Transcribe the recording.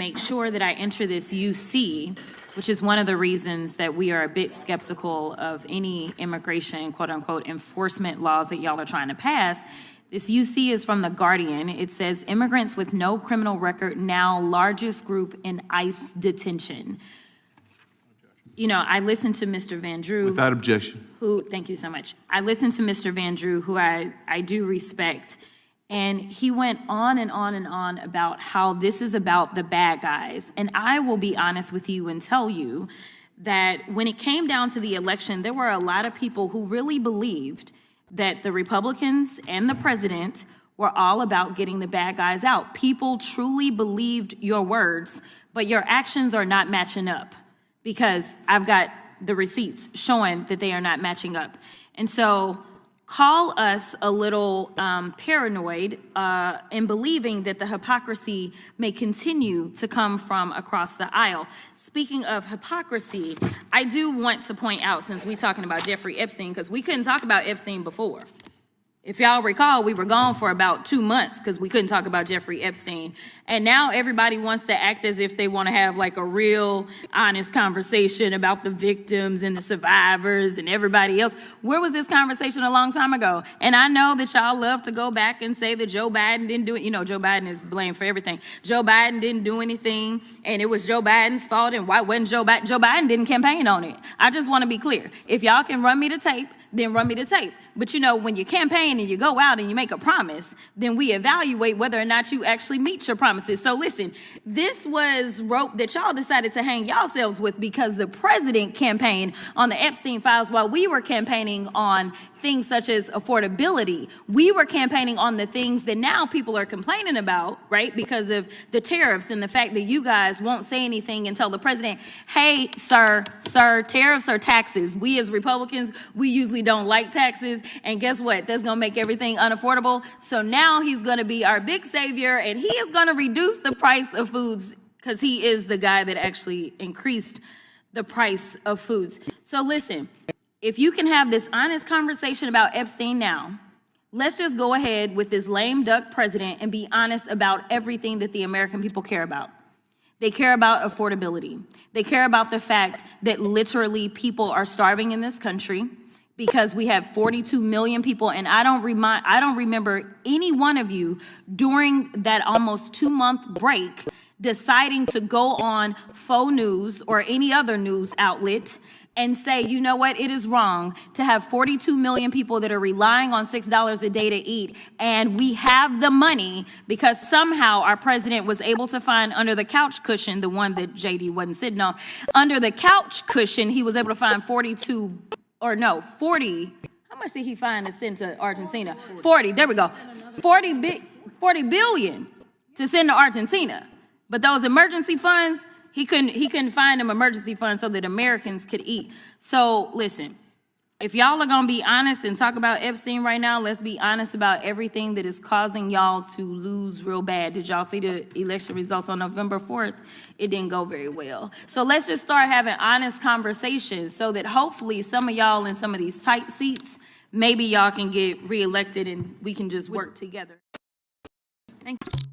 make sure that I enter this UC, which is one of the reasons that we are a bit skeptical of any immigration, quote unquote, enforcement laws that y'all are trying to pass. This UC is from The Guardian. It says, immigrants with no criminal record now largest group in ICE detention. You know, I listened to Mr. Van Drew. Without objection. Thank you so much. I listened to Mr. Van Drew, who I do respect, and he went on and on and on about how this is about the bad guys. And I will be honest with you and tell you that when it came down to the election, there were a lot of people who really believed that the Republicans and the president were all about getting the bad guys out. People truly believed your words, but your actions are not matching up, because I've got the receipts showing that they are not matching up. And so call us a little paranoid in believing that the hypocrisy may continue to come from across the aisle. Speaking of hypocrisy, I do want to point out, since we're talking about Jeffrey Epstein, because we couldn't talk about Epstein before. If y'all recall, we were gone for about 2 months because we couldn't talk about Jeffrey Epstein. And now everybody wants to act as if they want to have like a real honest conversation about the victims and the survivors and everybody else. Where was this conversation a long time ago? And I know that y'all love to go back and say that Joe Biden didn't do it. You know, Joe Biden is blamed for everything. Joe Biden didn't do anything, and it was Joe Biden's fault, and why wasn't Joe Biden? Joe Biden didn't campaign on it. I just want to be clear. If y'all can run me the tape, then run me the tape. But you know, when you campaign and you go out and you make a promise, then we evaluate whether or not you actually meet your promises. So listen, this was rope that y'all decided to hang yourselves with because the president campaigned on the Epstein files while we were campaigning on things such as affordability. We were campaigning on the things that now people are complaining about, right? Because of the tariffs and the fact that you guys won't say anything and tell the president, hey, sir, tariffs are taxes. We as Republicans, we usually don't like taxes. And guess what? That's going to make everything unaffordable. So now he's going to be our big savior, and he is going to reduce the price of foods because he is the guy that actually increased the price of foods. So listen, if you can have this honest conversation about Epstein now, let's just go ahead with this lame duck president and be honest about everything that the American people care about. They care about affordability. They care about the fact that literally people are starving in this country because we have 42 million people, and I don't remember any one of you during that almost 2-month break deciding to go on faux news or any other news outlet and say, you know what, it is wrong to have 42 million people that are relying on $6 a day to eat, and we have the money because somehow our president was able to find under the couch cushion, the one that JD wasn't sitting on, under the couch cushion, he was able to find 40, how much did he find to send to Argentina? 40, there we go, 40 billion to send to Argentina. But those emergency funds, he couldn't find them emergency funds so that Americans could eat. So listen, if y'all are gonna be honest and talk about Epstein right now, let's be honest about everything that is causing y'all to lose real bad. Did y'all see the election results on November 4th? It didn't go very well. So let's just start having honest conversations so that hopefully some of y'all in some of these tight seats, maybe y'all can get reelected and we can just work together. Thank you.